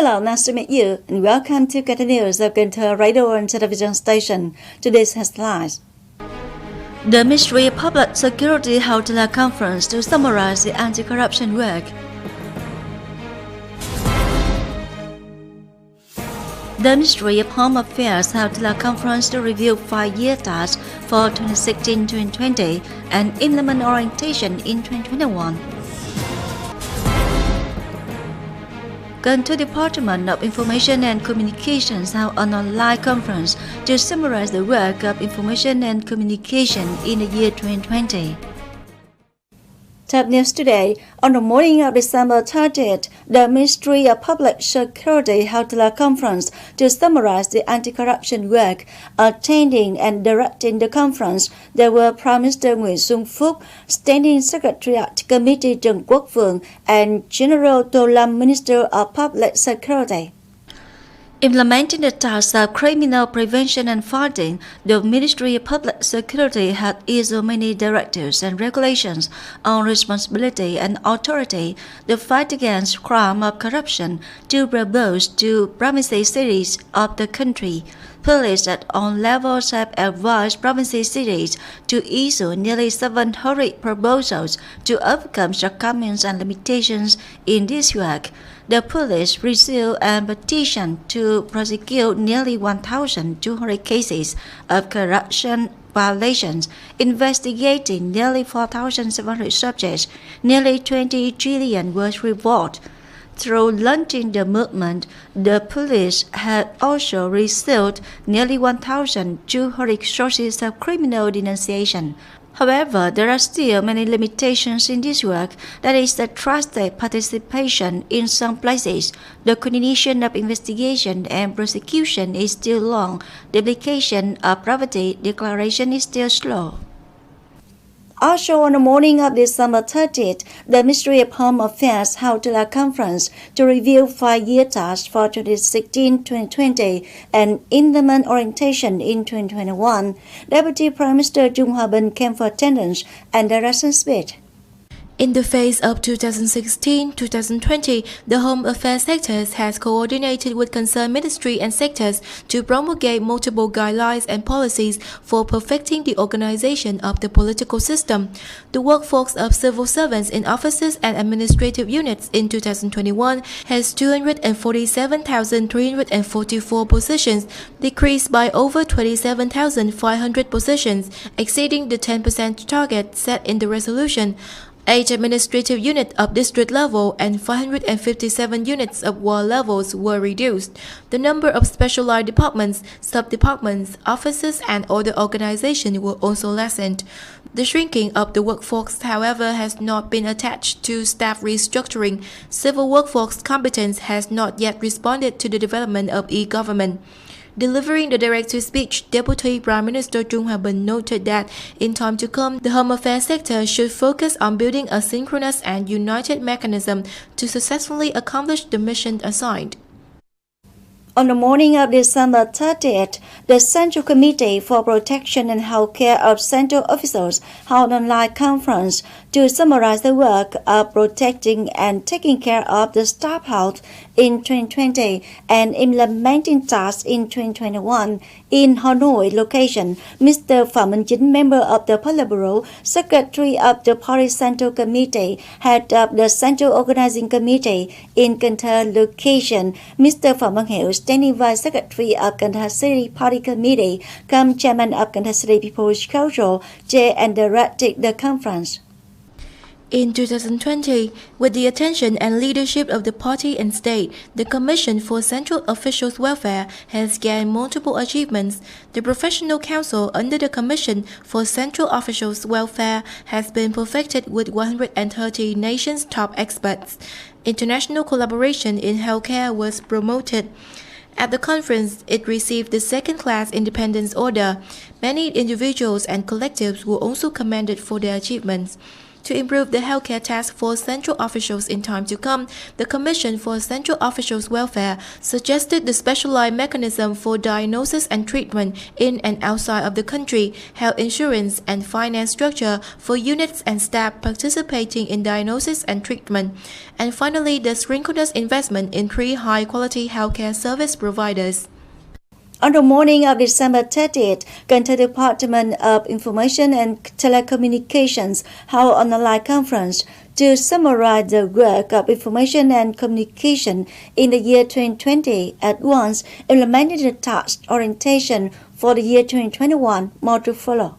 Hello, nice to meet you, and welcome to Cần Thơ News of Cần Thơ Radio and Television Station. Today's headlines. The Ministry of Public Security held a conference to summarize the anti-corruption work. The Ministry of Home Affairs held a conference to review 5-year tasks for 2016-2020 and implement orientation in 2021. Cần Thơ Department of Information and Communications held an online conference to summarize the work of information and communication in the year 2020. Top news today. On the morning of December 30th, the Ministry of Public Security held a conference to summarize the anti-corruption work. Attending and directing the conference, there were Prime Minister Dung, Standing Secretariat Committee Trần Quốc Vượng, and General Tô Lâm, Minister of Public Security. Implementing the tasks of criminal prevention and fighting, the Ministry of Public Security had issued many directives and regulations on responsibility and authority, the fight against crime of corruption, to propose to provincial cities of the country. Police at all levels have advised provincial cities to issue nearly 700 proposals to overcome shortcomings and limitations in this work. The police received a petition to prosecute nearly 1,200 cases of corruption violations, investigating nearly 4,700 subjects. Nearly 20 trillion was rewarded. Through launching the movement, the police had also received nearly 1,200 sources of criminal denunciation. However, there are still many limitations in this work. That is, the trusted participation in some places. The coordination of investigation and prosecution is still long. The application of poverty declaration is still slow. Also, on the morning of December 30th, the Ministry of Home Affairs held a conference to review 5-year tasks for 2016-2020 and implement orientation in 2021. Deputy Prime Minister Dung came for attendance and direction speech. In the phase of 2016-2020, the Home Affairs sector has coordinated with concerned ministry and sectors to promulgate multiple guidelines and policies for perfecting the organization of the political system. The workforce of civil servants in offices and administrative units in 2021 has 247,344 positions, decreased by over 27,500 positions, exceeding the 10% target set in the resolution. 8 administrative units of district level and 557 units of ward levels were reduced. The number of specialized departments, sub-departments, offices, and other organizations were also lessened. The shrinking of the workforce, however, has not been attached to staff restructuring. Civil workforce competence has not yet responded to the development of e-government. Delivering the directive speech, Deputy Prime Minister Dung noted that in time to come, the Home Affairs sector should focus on building a synchronous and united mechanism to successfully accomplish the mission assigned. On the morning of December 30th, the Central Committee for Protection and Healthcare of Central Officials held an online conference to summarize the work of protecting and taking care of the staff health in 2020 and implementing tasks in 2021. In Hanoi location, Mr. Phạm Minh Chính, member of the Politburo, Secretary of the Party Central Committee, head of the Central Organizing Committee. In Cần Thơ location, Mr. Phạm Văn Hiệu, Standing Vice Secretary of Cần Thơ City Party Committee, come Chairman of Cần Thơ City People's Council, chair and directed the conference. In 2020, with the attention and leadership of the party and state, the Commission for Central Officials' Welfare has gained multiple achievements. The Professional Council under the Commission for Central Officials' Welfare has been perfected with 130 nations' top experts. International collaboration in healthcare was promoted. At the conference, it received the second-class Independence Order. Many individuals and collectives were also commended for their achievements. To improve the healthcare task force central officials in time to come, the Commission for Central Officials Welfare suggested the specialized mechanism for diagnosis and treatment in and outside of the country, health insurance and finance structure for units and staff participating in diagnosis and treatment, and finally the synchronous investment in 3 high-quality healthcare service providers. On the morning of December 30th, Cần Thơ Department of Information and Telecommunications held an online conference to summarize the work of information and communication in the year 2020, at once implementing the task orientation for the year 2021, more to follow.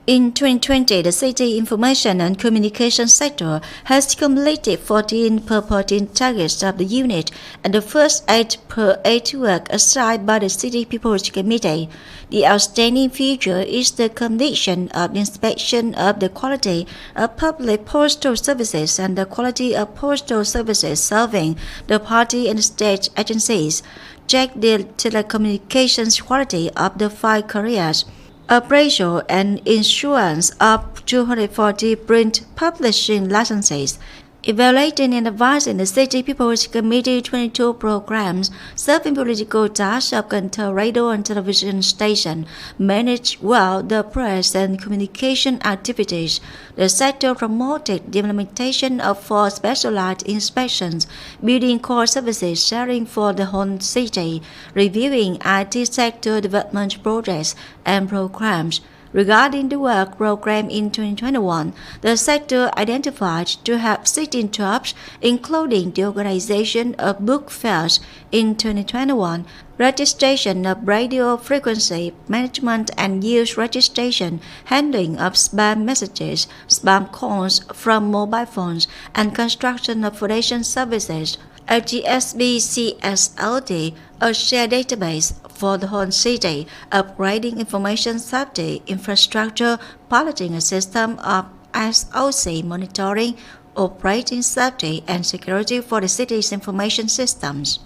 In 2020, the city information and communication sector has completed 14 per 14 targets of the unit and the first 8 per 8 work assigned by the City People's Committee. The outstanding feature is the completion of the inspection of the quality of public postal services and the quality of postal services serving the party and state agencies, check the telecommunications quality of the 5 carriers, appraisal and issuance of 240 print publishing licenses, evaluating and advising the City People's Committee 22 programs serving political tasks of Cần Thơ radio and television station, managed well the press and communication activities. The sector promoted the implementation of 4 specialized inspections, building core services sharing for the whole city, reviewing IT sector development projects and programs. Regarding the work program in 2021, the sector identified to have 16 jobs, including the organization of book fairs in 2021, registration of radio frequency management and use registration, handling of spam messages, spam calls from mobile phones, and construction of foundation services. A GSB-CSLD, a shared database for the whole city, upgrading information safety infrastructure, piloting a system of SOC monitoring, operating safety and security for the city's information systems.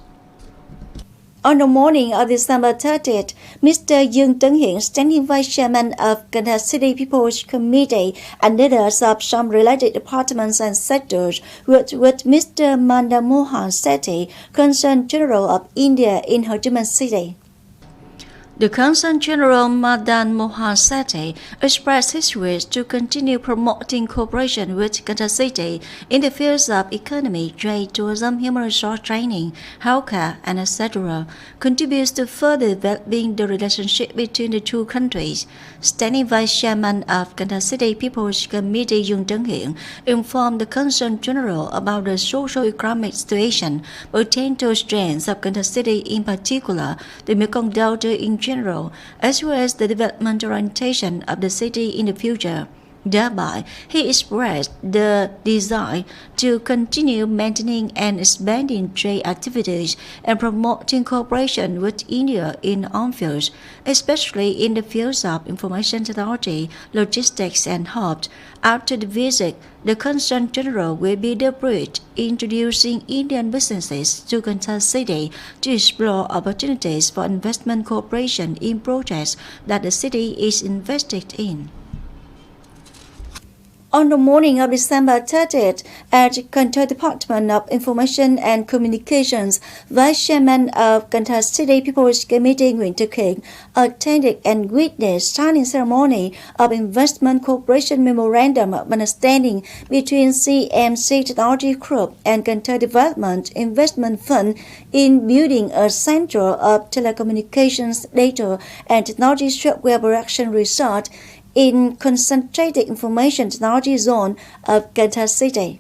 On the morning of December 30th, Mr. Dung, Standing Vice Chairman of Cần Thơ City People's Committee and leaders of some related departments and sectors, worked with Mr. Mohan Sethi, Consul General of India in Ho Chi Minh City. The Consul General Madan Mohan Sethi expressed his wish to continue promoting cooperation with Cần Thơ City in the fields of economy, trade, tourism, human resource training, healthcare, and etc., contributes to further developing the relationship between the two countries. Standing Vice Chairman of Cần Thơ City People's Committee Dung informed the Consul General about the socio-economic situation, potential strengths of Cần Thơ City in particular, the Mekong Delta in general, as well as the development orientation of the city in the future. Thereby, he expressed the desire to continue maintaining and expanding trade activities and promoting cooperation with India in all fields, especially in the fields of information technology, logistics, and health. After the visit, the Consul General will be the bridge introducing Indian businesses to Cần Thơ City to explore opportunities for investment cooperation in projects that the city is invested in. On the morning of December 30th, at Cần Thơ Department of Information and Communications, Vice Chairman of Cần Thơ City People's Committee Nguyễn Thực Hiện attended and witnessed signing ceremony of Investment Cooperation Memorandum of Understanding between CMC Technology Group and Cần Thơ Development Investment Fund in building a center of telecommunications data and technology software production resort in Concentrated Information Technology Zone of Cần Thơ City.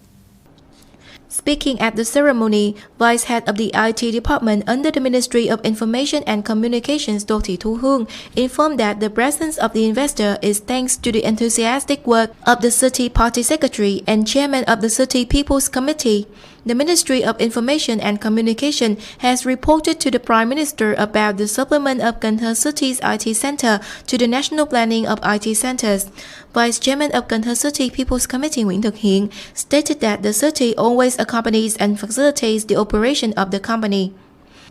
Speaking at the ceremony, Vice Head of the IT Department under the Ministry of Information and Communications Do Thị Thu Hương informed that the presence of the investor is thanks to the enthusiastic work of the City Party Secretary and Chairman of the City People's Committee. The Ministry of Information and Communication has reported to the Prime Minister about the supplement of Cần Thơ City's IT Center to the National Planning of IT Centers. Vice Chairman of Cần Thơ City People's Committee Nguyễn Thực Hiện stated that the city always accompanies and facilitates the operation of the company.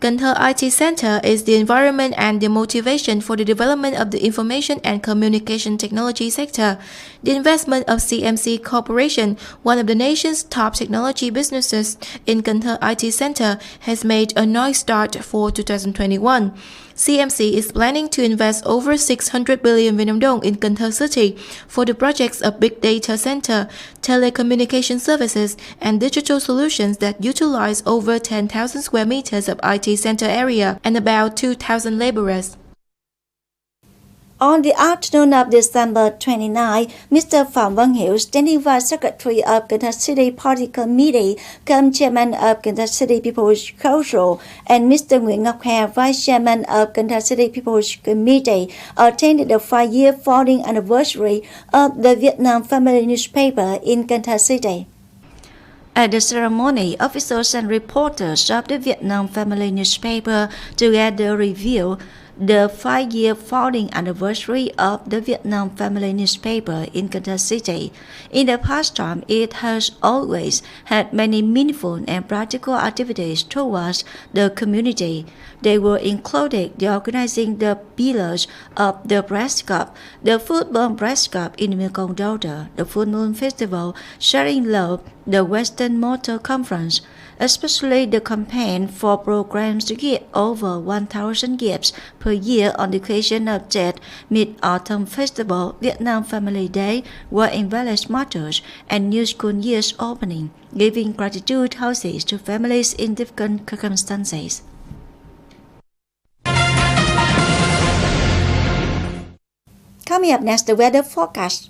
Cần Thơ IT Center is the environment and the motivation for the development of the information and communication technology sector. The investment of CMC Corporation, one of the nation's top technology businesses in Cần Thơ IT Center, has made a nice start for 2021. CMC is planning to invest over 600 billion Vietnam dong in Cần Thơ City for the projects of big data center, telecommunication services, and digital solutions that utilize over 10,000 square meters of IT center area and about 2,000 laborers. On the afternoon of December 29, Mr. Phạm Văn Hiểu, Standing Vice Secretary of Cần Thơ City Party Committee, cum Chairman of Cần Thơ City People's Council, and Mr. Nguyễn Ngọc Hà, Vice Chairman of Cần Thơ City People's Committee, attended the 5-year founding anniversary of the Vietnam Family newspaper in Cần Thơ City. At the ceremony, officials and reporters of the Vietnam Family newspaper together reviewed the 5-year founding anniversary of the Vietnam Family newspaper in Cần Thơ City. In the past time, it has always had many meaningful and practical activities towards the community. They were included the organizing the pillars of the Press Cup, the Football Press Cup in Mekong Delta, the Full Moon Festival, Sharing Love, the Western Motor Conference, especially the campaign for programs to give over 1,000 gifts per year on the occasion of Tet Mid-Autumn Festival, Vietnam Family Day, were in various matters, and new school year's opening, giving gratitude houses to families in difficult circumstances. Coming up next, the weather forecast.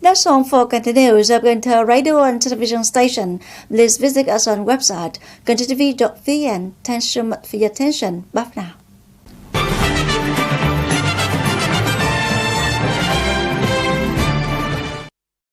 That's all for continuous of Cần Thơ radio and television station. Please visit us on website canthtv.vn. Thanks so much for your attention. Bye for now.